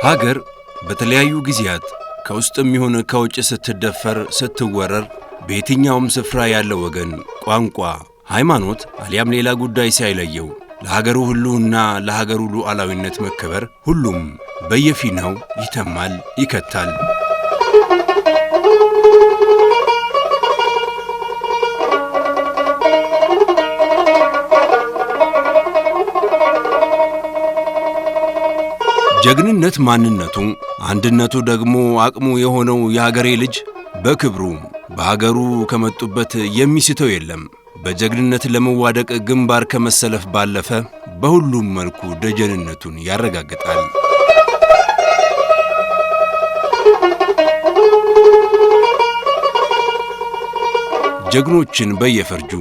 ሀገር በተለያዩ ጊዜያት ከውስጥም ይሁን ከውጭ ስትደፈር ስትወረር በየትኛውም ስፍራ ያለ ወገን ቋንቋ፣ ሃይማኖት አሊያም ሌላ ጉዳይ ሳይለየው ለሀገሩ ሁሉና ለሀገሩ ሉዓላዊነት መከበር ሁሉም በየፊናው ይተማል ይከታል። ጀግንነት ማንነቱ አንድነቱ ደግሞ አቅሙ የሆነው የሀገሬ ልጅ በክብሩ በሀገሩ ከመጡበት የሚስተው የለም። በጀግንነት ለመዋደቅ ግንባር ከመሰለፍ ባለፈ በሁሉም መልኩ ደጀንነቱን ያረጋግጣል። ጀግኖችን በየፈርጁ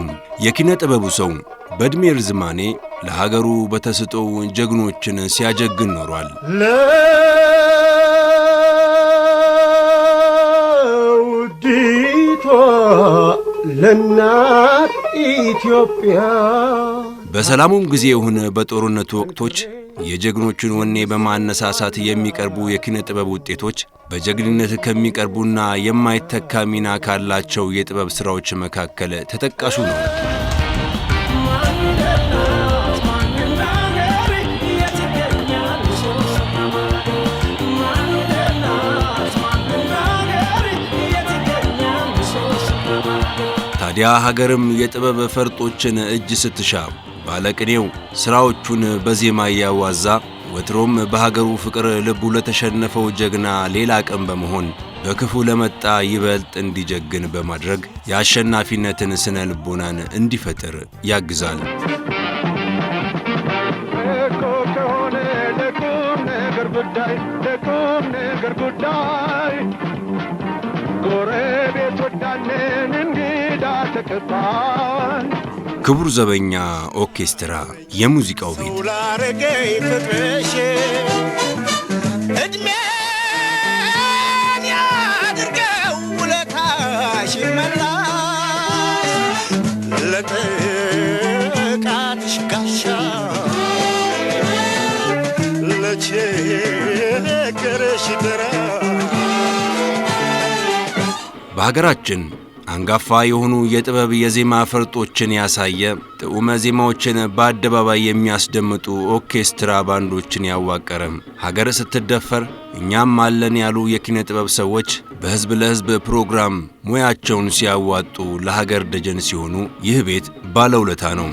የኪነ ጥበቡ ሰው በእድሜ ርዝማኔ ለሀገሩ በተስጦው ጀግኖችን ሲያጀግን ኖሯል። ለውዲቷ ለናት ኢትዮጵያ በሰላሙም ጊዜ ይሁን በጦርነቱ ወቅቶች የጀግኖችን ወኔ በማነሳሳት የሚቀርቡ የኪነ ጥበብ ውጤቶች በጀግንነት ከሚቀርቡና የማይተካ ሚና ካላቸው የጥበብ ሥራዎች መካከል ተጠቃሹ ነው። ታዲያ ሀገርም የጥበብ ፈርጦችን እጅ ስትሻ ባለቅኔው ሥራዎቹን በዜማ ያዋዛ ወትሮም በሀገሩ ፍቅር ልቡ ለተሸነፈው ጀግና ሌላ ቀን በመሆን በክፉ ለመጣ ይበልጥ እንዲጀግን በማድረግ የአሸናፊነትን ስነ ልቦናን እንዲፈጥር ያግዛል። ለቁም ነገር ጉዳይ ጎረቤት ወዳለን እንግዳ ተቀባይ ክቡር ዘበኛ ኦርኬስትራ የሙዚቃው ቤት እድሜን ያድርገው ውለታሽ መላሽ ለጥቃትሽ ጋሻ ለቸገረሽ ደራ በሀገራችን አንጋፋ የሆኑ የጥበብ የዜማ ፈርጦችን ያሳየ ጥዑመ ዜማዎችን በአደባባይ የሚያስደምጡ ኦርኬስትራ ባንዶችን ያዋቀረ ሀገር ስትደፈር እኛም አለን ያሉ የኪነ ጥበብ ሰዎች በሕዝብ ለሕዝብ ፕሮግራም ሙያቸውን ሲያዋጡ ለሀገር ደጀን ሲሆኑ ይህ ቤት ባለውለታ ነው።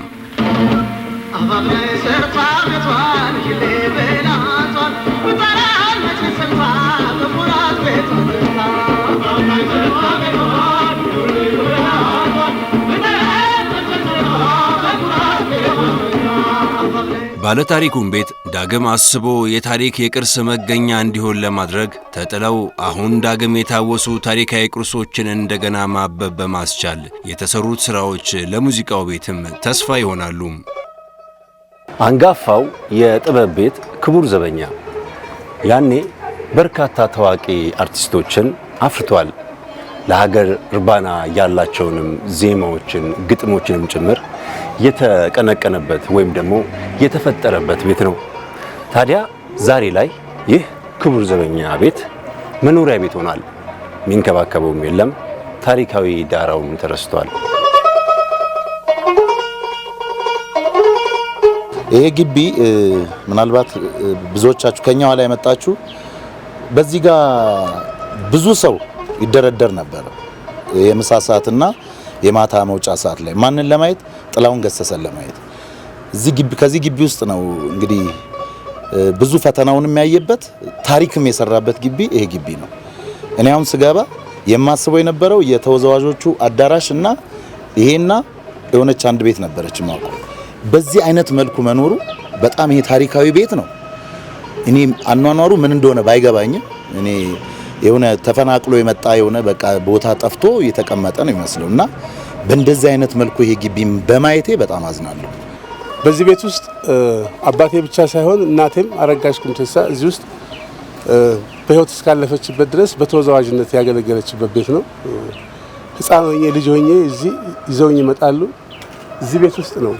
ባለታሪኩን ቤት ዳግም አስቦ የታሪክ የቅርስ መገኛ እንዲሆን ለማድረግ ተጥለው አሁን ዳግም የታወሱ ታሪካዊ ቅርሶችን እንደገና ማበብ በማስቻል የተሰሩት ሥራዎች ለሙዚቃው ቤትም ተስፋ ይሆናሉ። አንጋፋው የጥበብ ቤት ክቡር ዘበኛ ያኔ በርካታ ታዋቂ አርቲስቶችን አፍርቷል። ለሀገር ርባና ያላቸውንም ዜማዎችን ግጥሞችንም ጭምር የተቀነቀነበት ወይም ደግሞ የተፈጠረበት ቤት ነው። ታዲያ ዛሬ ላይ ይህ ክቡር ዘበኛ ቤት መኖሪያ ቤት ሆኗል። ሚንከባከበውም የለም። ታሪካዊ ዳራውም ተረስቷል። ይሄ ግቢ ምናልባት ብዙዎቻችሁ ከኛው ላይ መጣችሁ በዚህ ጋር ብዙ ሰው ይደረደር ነበር። የምሳ ሰዓትና የማታ መውጫ ሰዓት ላይ ማንን ለማየት? ጥላውን ገሰሰን ለማየት። ከዚህ ግቢ ውስጥ ነው እንግዲህ ብዙ ፈተናውን የሚያየበት ታሪክም የሰራበት ግቢ ይሄ ግቢ ነው። እኔ አሁን ስገባ የማስበው የነበረው የተወዛዋዦቹ አዳራሽ እና ይሄና የሆነች አንድ ቤት ነበረች ማውቀው። በዚህ አይነት መልኩ መኖሩ በጣም ይሄ ታሪካዊ ቤት ነው። እኔ አኗኗሩ ምን እንደሆነ ባይገባኝም እኔ የሆነ ተፈናቅሎ የመጣ የሆነ በቃ ቦታ ጠፍቶ የተቀመጠ ነው የሚመስለውና በእንደዚህ አይነት መልኩ ይሄ ግቢም በማየቴ በጣም አዝናለሁ። በዚህ ቤት ውስጥ አባቴ ብቻ ሳይሆን እናቴም አረጋሽ ኩምቴሳ እዚህ ውስጥ በህይወት እስካለፈችበት ድረስ በተወዛዋዥነት ያገለገለችበት ቤት ነው። ህፃን ሆኜ ልጅ ሆኜ እዚህ ይዘውኝ ይመጣሉ። እዚህ ቤት ውስጥ ነው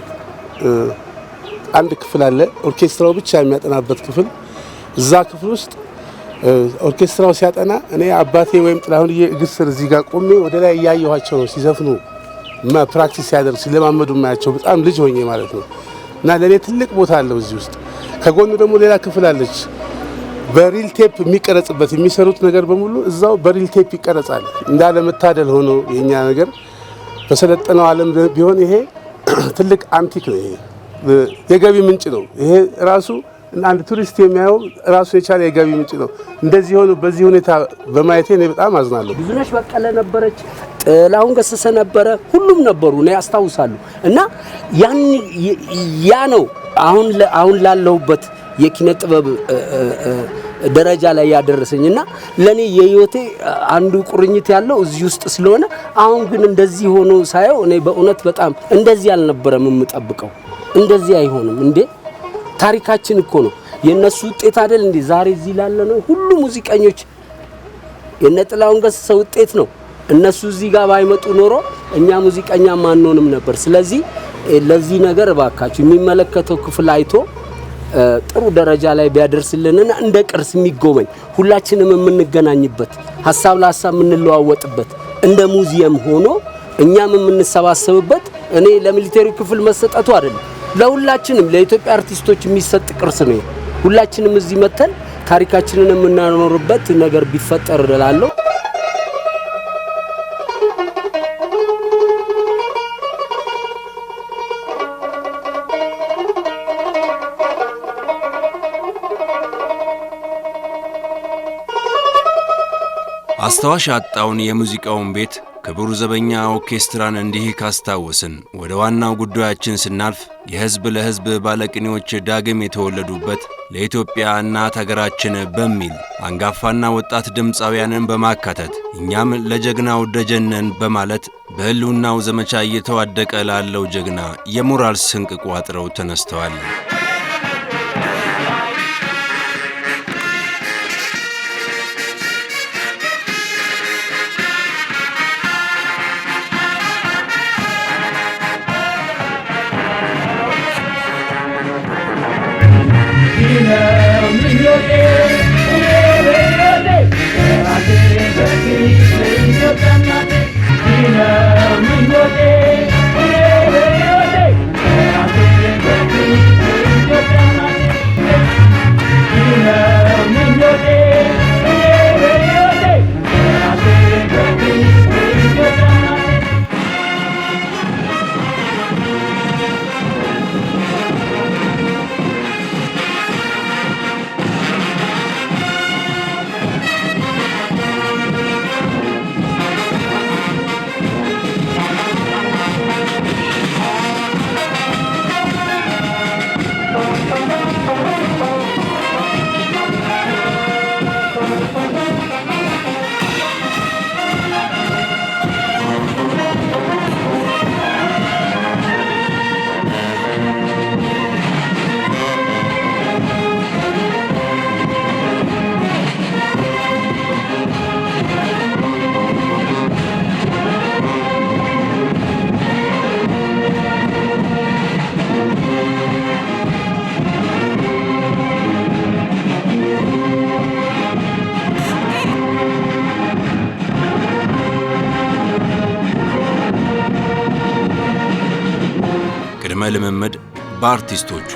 አንድ ክፍል አለ ኦርኬስትራው ብቻ የሚያጠናበት ክፍል። እዛ ክፍል ውስጥ ኦርኬስትራው ሲያጠና እኔ አባቴ ወይም ጥላሁን እግር ስር እዚህ ጋር ቆሜ ወደ ላይ እያየኋቸው ነው ሲዘፍኑ ፕራክቲስ ሲያደርጉ ሲለማመዱ ማያቸው በጣም ልጅ ሆኜ ማለት ነው። እና ለኔ ትልቅ ቦታ አለው እዚህ ውስጥ። ከጎኑ ደግሞ ሌላ ክፍል አለች በሪል ቴፕ የሚቀረጽበት የሚሰሩት ነገር በሙሉ እዛው በሪል ቴፕ ይቀረጻል። እንዳለ መታደል ሆኖ የኛ ነገር በሰለጠነው ዓለም ቢሆን ይሄ ትልቅ አንቲክ ነው። ይሄ የገቢ ምንጭ ነው። ይሄ ራሱ አንድ ቱሪስት የሚያየው ራሱ የቻለ የገቢ ምንጭ ነው። እንደዚህ ሆኖ በዚህ ሁኔታ በማየቴ እኔ በጣም አዝናለሁ። ብዙነሽ በቀለ ነበረች፣ ጥላሁን ገሰሰ ነበረ፣ ሁሉም ነበሩ ነው ያስታውሳሉ። እና ያ ነው አሁን ላለሁበት የኪነ ጥበብ ደረጃ ላይ ያደረሰኝና ለኔ የህይወቴ አንዱ ቁርኝት ያለው እዚህ ውስጥ ስለሆነ አሁን ግን እንደዚህ ሆኖ ሳየው እኔ በእውነት በጣም እንደዚህ አልነበረም የምጠብቀው። እንደዚህ አይሆንም እንዴ! ታሪካችን እኮ ነው የነሱ ውጤት አይደል እንዴ? ዛሬ እዚህ ላለ ነው ሁሉ ሙዚቀኞች የነ ጥላሁን ገሰሰ ውጤት ነው። እነሱ እዚህ ጋር ባይመጡ ኖሮ እኛ ሙዚቀኛ ማንሆንም ነበር። ስለዚህ ለዚህ ነገር እባካችሁ የሚመለከተው ክፍል አይቶ ጥሩ ደረጃ ላይ ቢያደርስልንና እንደ ቅርስ የሚጎበኝ ሁላችንም የምንገናኝበት ሐሳብ ለሐሳብ የምንለዋወጥበት እንደ ሙዚየም ሆኖ እኛም የምንሰባሰብበት እኔ ለሚሊቴሪ ክፍል መሰጠቱ አይደለም ለሁላችንም ለኢትዮጵያ አርቲስቶች የሚሰጥ ቅርስ ነው። ሁላችንም እዚህ መተን ታሪካችንን የምናኖርበት ነገር ቢፈጠር እላለሁ። አስተዋሽ አጣውን የሙዚቃውን ቤት ክቡር ዘበኛ ኦርኬስትራን እንዲህ ካስታወስን ወደ ዋናው ጉዳያችን ስናልፍ የህዝብ ለህዝብ ባለቅኔዎች ዳግም የተወለዱበት ለኢትዮጵያ እናት ሀገራችን በሚል አንጋፋና ወጣት ድምፃውያንን በማካተት እኛም ለጀግናው ደጀነን በማለት በህልውናው ዘመቻ እየተዋደቀ ላለው ጀግና የሞራል ስንቅ ቋጥረው ተነስተዋል። ልምምድ በአርቲስቶቹ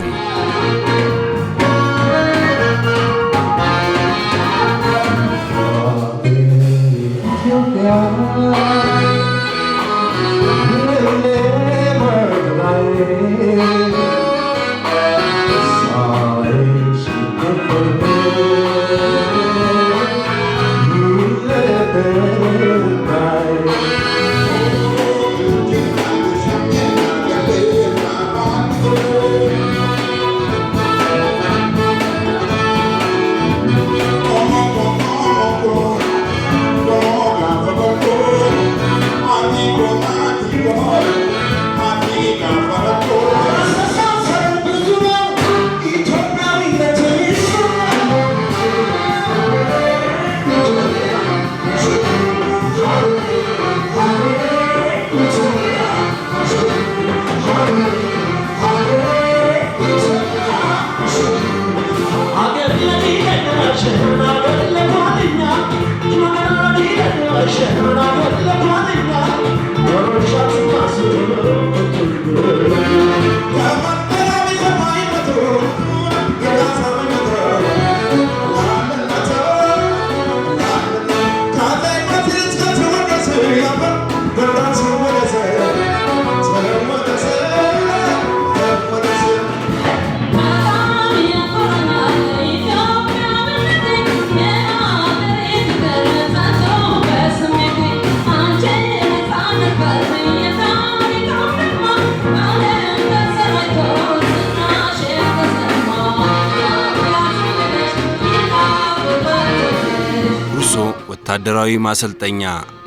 ወታደራዊ ማሰልጠኛ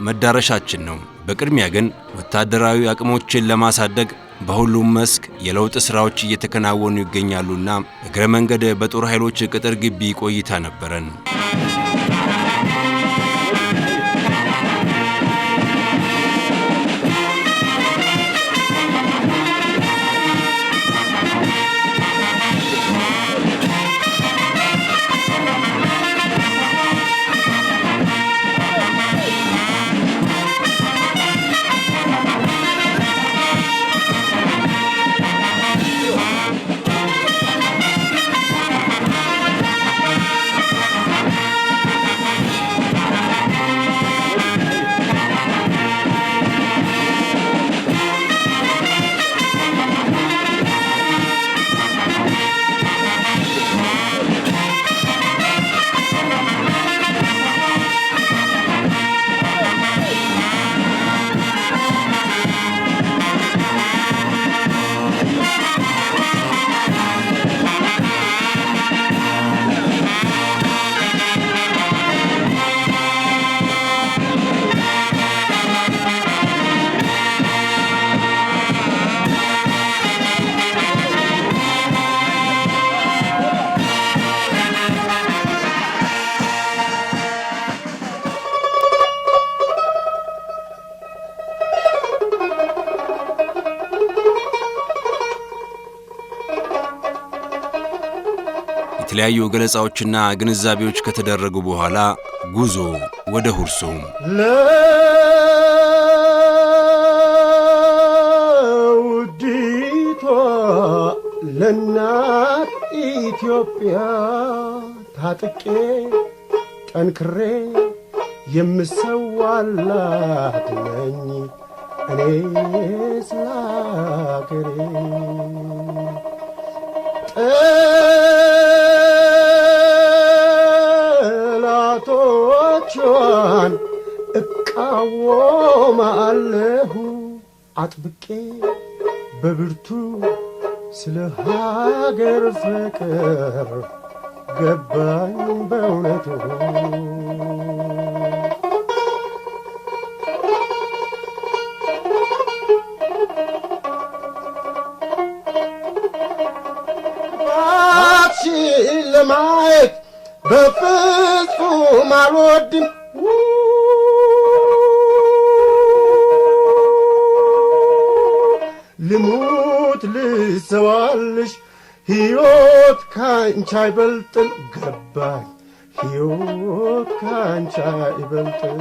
መዳረሻችን ነው። በቅድሚያ ግን ወታደራዊ አቅሞችን ለማሳደግ በሁሉም መስክ የለውጥ ስራዎች እየተከናወኑ ይገኛሉና እግረ መንገድ በጦር ኃይሎች ቅጥር ግቢ ቆይታ ነበረን። የተለያዩ ገለጻዎችና ግንዛቤዎች ከተደረጉ በኋላ ጉዞ ወደ ሁርሶ ለውዲቷ ለናት ኢትዮጵያ ታጥቄ ጠንክሬ የምሰዋላት ነኝ እኔ ስለ አገሬ ጠላቶቿን እቃወማለሁ አጥብቄ በብርቱ ስለ ሀገር ፍቅር ገባኝ በእውነቱ ለማየት በፍጹም አልወድም ልሙት ልሰዋልሽ ሕይወት ካንቺ አይበልጥም ገባኝ ሕይወት ካንቺ አይበልጥም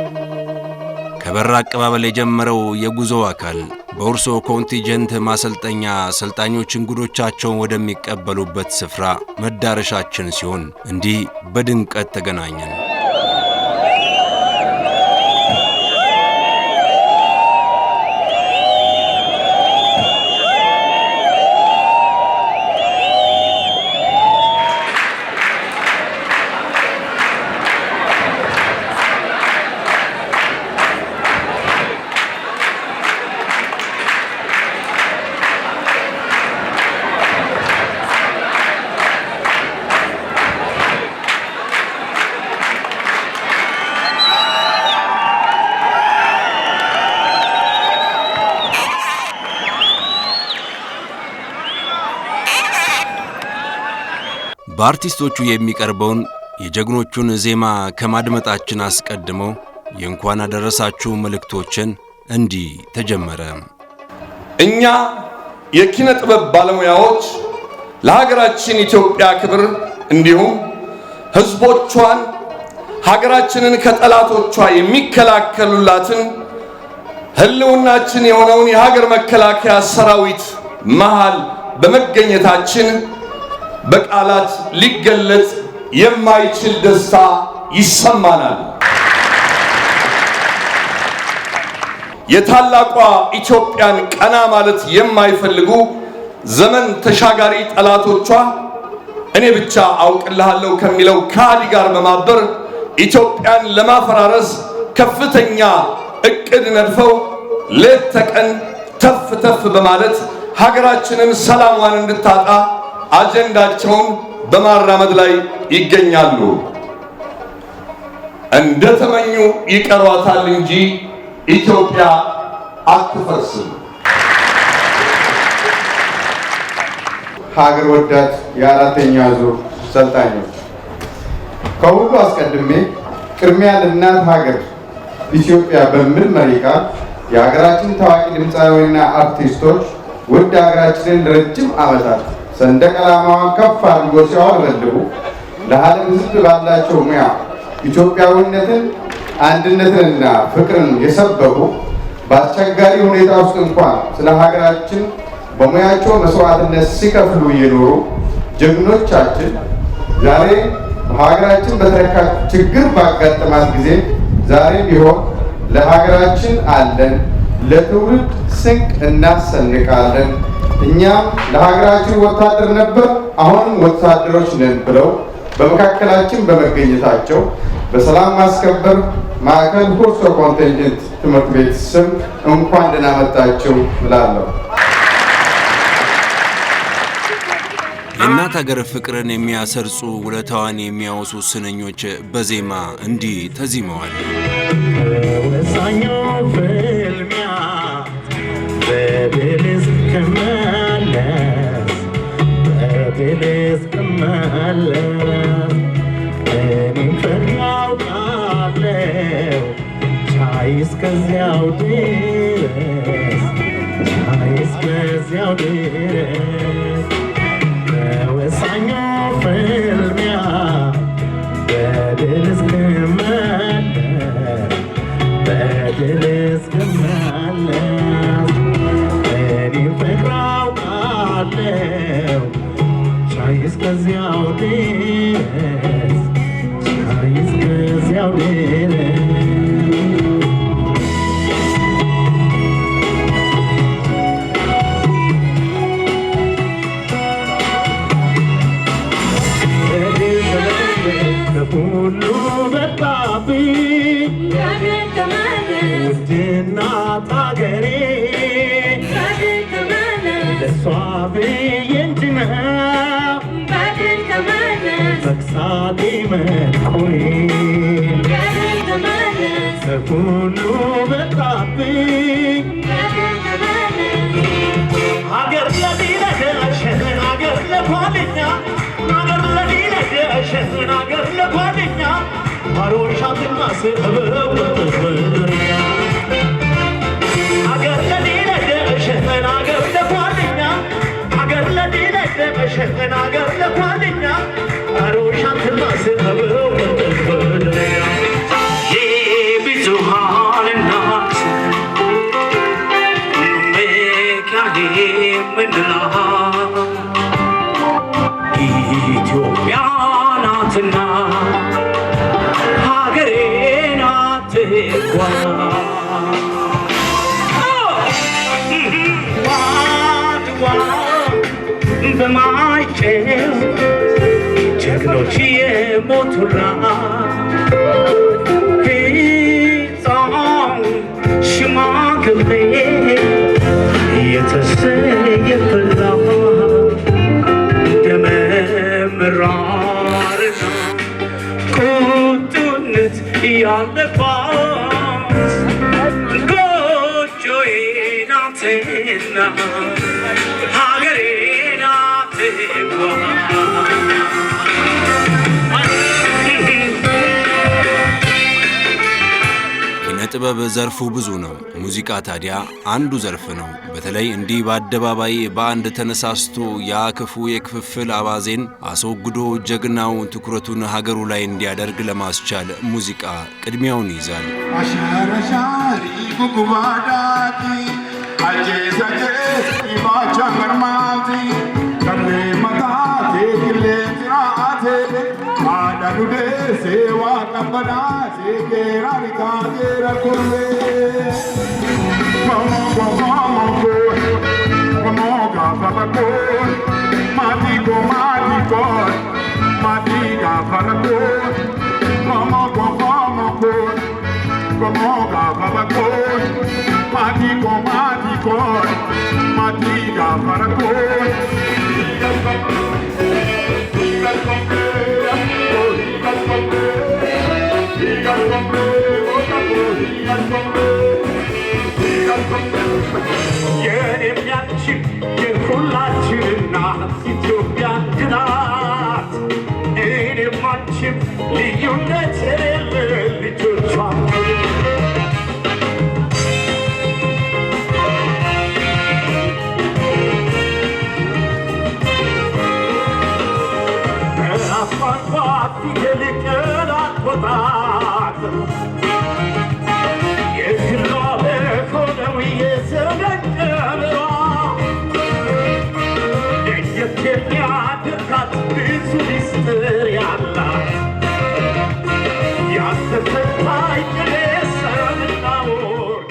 ከበራ አቀባበል የጀመረው የጉዞ አካል በሁርሶ ኮንቲንጀንት ማሰልጠኛ ሰልጣኞች እንግዶቻቸውን ወደሚቀበሉበት ስፍራ መዳረሻችን ሲሆን እንዲህ በድምቀት ተገናኘን። በአርቲስቶቹ የሚቀርበውን የጀግኖቹን ዜማ ከማድመጣችን አስቀድሞ የእንኳን አደረሳችሁ መልእክቶችን እንዲህ ተጀመረ። እኛ የኪነ ጥበብ ባለሙያዎች ለሀገራችን ኢትዮጵያ ክብር እንዲሁም ሕዝቦቿን ሀገራችንን ከጠላቶቿ የሚከላከሉላትን ህልውናችን የሆነውን የሀገር መከላከያ ሰራዊት መሃል በመገኘታችን በቃላት ሊገለጽ የማይችል ደስታ ይሰማናል። የታላቋ ኢትዮጵያን ቀና ማለት የማይፈልጉ ዘመን ተሻጋሪ ጠላቶቿ እኔ ብቻ አውቅልሃለሁ ከሚለው ካሊ ጋር በማበር ኢትዮጵያን ለማፈራረስ ከፍተኛ እቅድ ነድፈው ሌት ተቀን ተፍ ተፍ በማለት ሀገራችንን ሰላሟን እንድታጣ አጀንዳቸውን በማራመድ ላይ ይገኛሉ። እንደተመኙ ይቀሯታል እንጂ ኢትዮጵያ አትፈርስም። ሀገር ወዳድ የአራተኛ ዙር ሰልጣኞች፣ ከሁሉ አስቀድሜ ቅድሚያ ለእናት ሀገር ኢትዮጵያ በሚል መሪ ቃል የሀገራችን ታዋቂ ድምፃዊና አርቲስቶች ውድ ሀገራችንን ለረጅም ዓመታት ሰንደቅ ዓላማዋን ከፍ አድርጎ ሲያውለበልቡ ለዓለም ሕዝብ ባላቸው ሙያ ኢትዮጵያዊነትን፣ አንድነትንና ፍቅርን የሰበኩ በአስቸጋሪ ሁኔታ ውስጥ እንኳን ስለ ሀገራችን በሙያቸው መስዋዕትነት ሲከፍሉ የኖሩ ጀግኖቻችን ዛሬ በሀገራችን በተረካ ችግር ባጋጠማት ጊዜ ዛሬ ቢሆን ለሀገራችን አለን፣ ለትውልድ ስንቅ እናሰንቃለን፣ እኛም ለሀገራችን ወታደር ነበር አሁንም ወታደሮች ነን ብለው በመካከላችን በመገኘታቸው በሰላም ማስከበር ማዕከል ሁርሶ ኮንቲንጀንት ትምህርት ቤት ስም እንኳን ደህና መጣችሁ እላለሁ። የእናት ሀገር ፍቅርን የሚያሰርጹ ውለታዋን የሚያወሱ ስንኞች በዜማ እንዲህ ተዚመዋል። ወሳኙ ፍልሚያ በድል እስክመለስ እኔም ፈራው ቃለው ቻይ እስከዚያው ድረስ በወሳኙ ፍልሚያ በድል እስክመለስ እኔም ፈራው ቃለው ቻይ እስከዚያው ድረስ ሁሉ በጣብኝ ውድ እናት አገሬ ለእሷ ብዬ እንጂ መክሳቴ መቆሬ ሁሉ በጣብኝ ሀገር ለዲለደሸን ሀገር ለጓደኛ ሀገር ለዲለደሸን ሀገር ለጓደኛ አሮሻትና ስበው ተፈረኛ ሀገር ለዲለደሸን ሀገር ለጓደኛ ሀገር ለዲለደሸን ሀገር ለጓደኛ አሮሻትና ስበው ተፈረኛ የብዙሃን እናት መካኔ ምንላት ኢትዮጵያ ናትና ሀገሬ ናት በማይጨው ጀግኖች የሞቱላት ሕፃን ሽማግሌ የተሰየፈላት ደመ መራርና ቁጡነት ያለባት ጎጆዬ ናትና ሀገሬ ናት ጥበብ ዘርፉ ብዙ ነው። ሙዚቃ ታዲያ አንዱ ዘርፍ ነው። በተለይ እንዲህ በአደባባይ በአንድ ተነሳስቶ ያ ክፉ የክፍፍል አባዜን አስወግዶ ጀግናው ትኩረቱን ሀገሩ ላይ እንዲያደርግ ለማስቻል ሙዚቃ ቅድሚያውን ይይዛል። አሻረሻሪ ጉጉባዳቲ አጄሰጄ ኢባቻ መርማቲ ከሌ መታቴ ክሌ ትራቴ አዳዱዴ ሴዋ ቀበዳቴ ጌራሪካ ጌራ ኩርቤ ኮሞጋ ፈበኮን ማቲጎ ማቲኮን ማቲጋ ፈበኮን ኮሞጎን komoga babakon matiko matiga farakon Igal komple አላችንና ኢትዮጵያ ግናት እኔም አንቺም ልዩነት የሌለን ልጆቿ በአስፋልት ይልቅላት ወጣት የግሏ በሆነው የዘመቀበሯ ለየት የሚያደርጋት ብዙ ሚስጥር ያላት ያልተፈታኝ ሰምና ወርቅ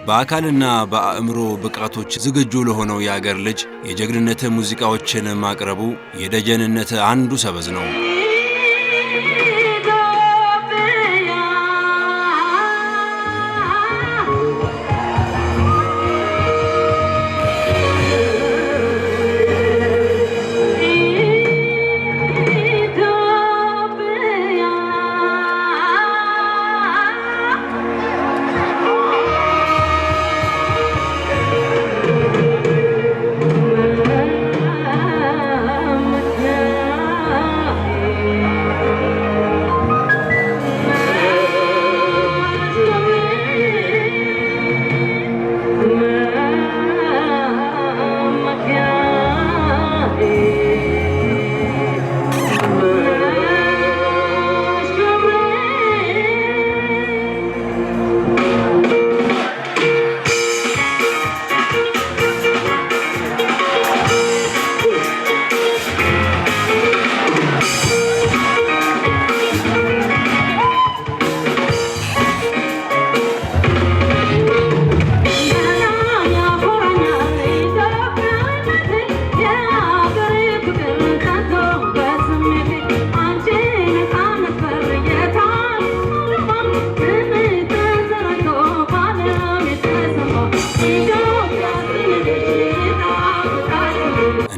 በአካልና በአእምሮ ብቃቶች ዝግጁ ለሆነው የአገር ልጅ የጀግንነት ሙዚቃዎችን ማቅረቡ የደጀንነት አንዱ ሰበዝ ነው።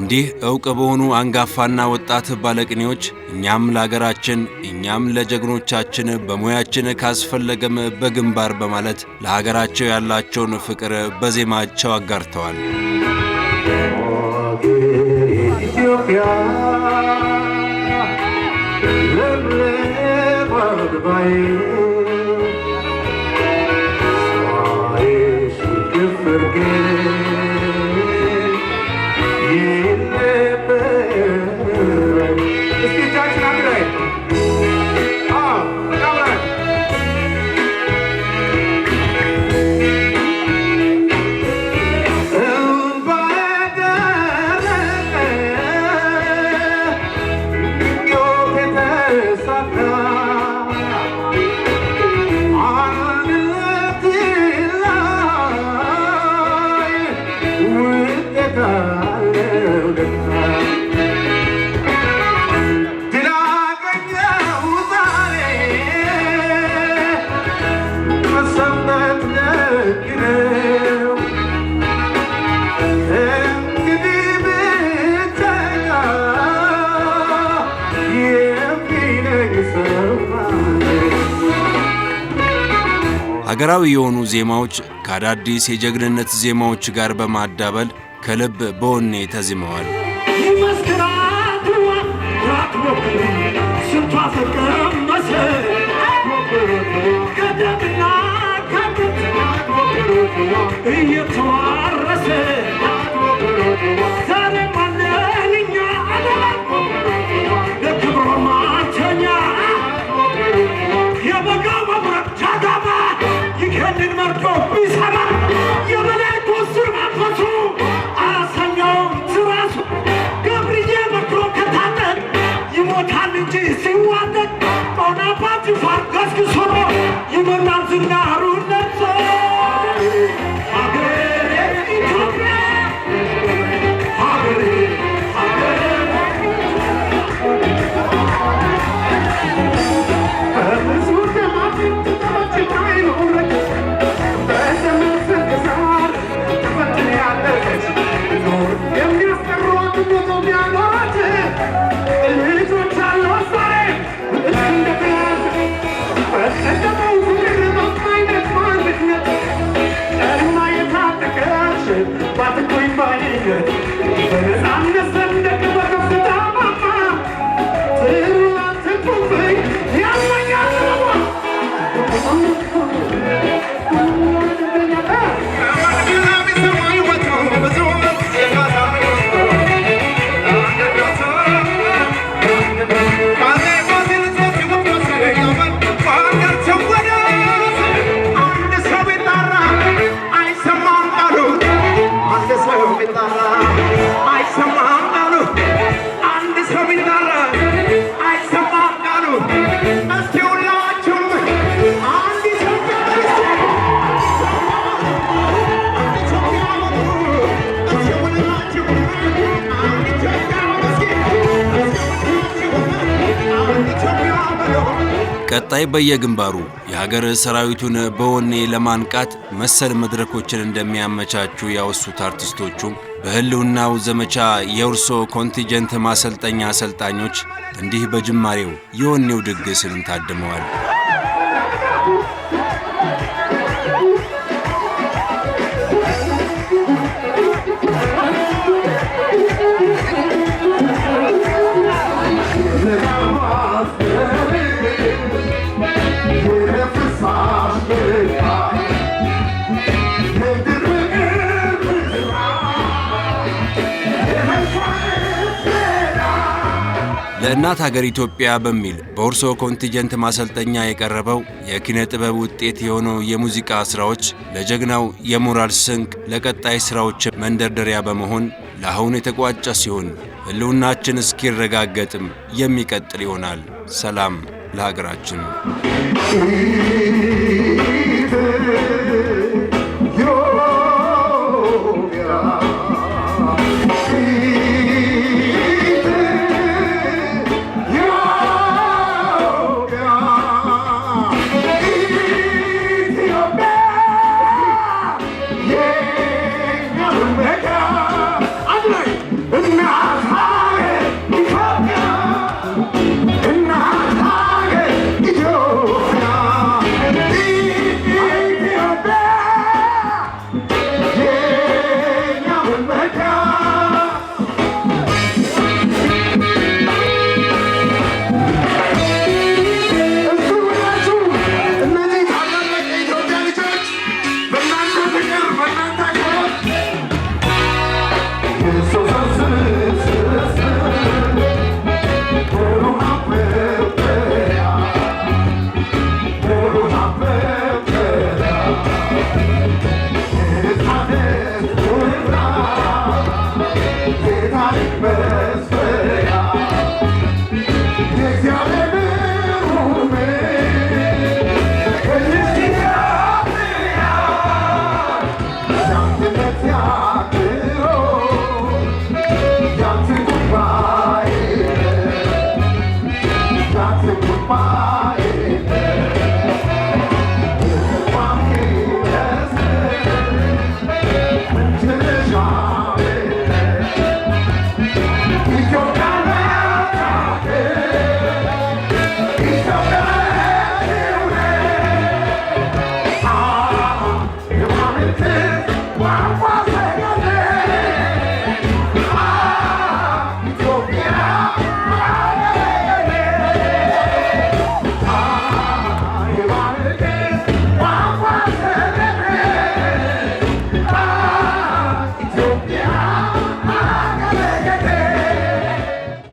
እንዲህ ዕውቅ በሆኑ አንጋፋና ወጣት ባለቅኔዎች እኛም ለሀገራችን እኛም ለጀግኖቻችን በሙያችን ካስፈለገም በግንባር በማለት ለሀገራቸው ያላቸውን ፍቅር በዜማቸው አጋርተዋል። ኢትዮጵያ ሀገራዊ የሆኑ ዜማዎች ከአዳዲስ የጀግንነት ዜማዎች ጋር በማዳበል ከልብ በወኔ ተዚመዋል። በቀጣይ በየግንባሩ የሀገር ሰራዊቱን በወኔ ለማንቃት መሰል መድረኮችን እንደሚያመቻቹ ያወሱት አርቲስቶቹ በህልውናው ዘመቻ የውርሶ ኮንቲንጀንት ማሰልጠኛ አሰልጣኞች እንዲህ በጅማሬው የወኔው ድግስን ታድመዋል። ለእናት ሀገር ኢትዮጵያ በሚል በውርሶ ኮንቲንጀንት ማሰልጠኛ የቀረበው የኪነ ጥበብ ውጤት የሆነው የሙዚቃ ስራዎች ለጀግናው የሞራል ስንቅ፣ ለቀጣይ ስራዎች መንደርደሪያ በመሆን ለአሁን የተቋጨ ሲሆን ህልውናችን እስኪረጋገጥም የሚቀጥል ይሆናል። ሰላም ለሀገራችን። Best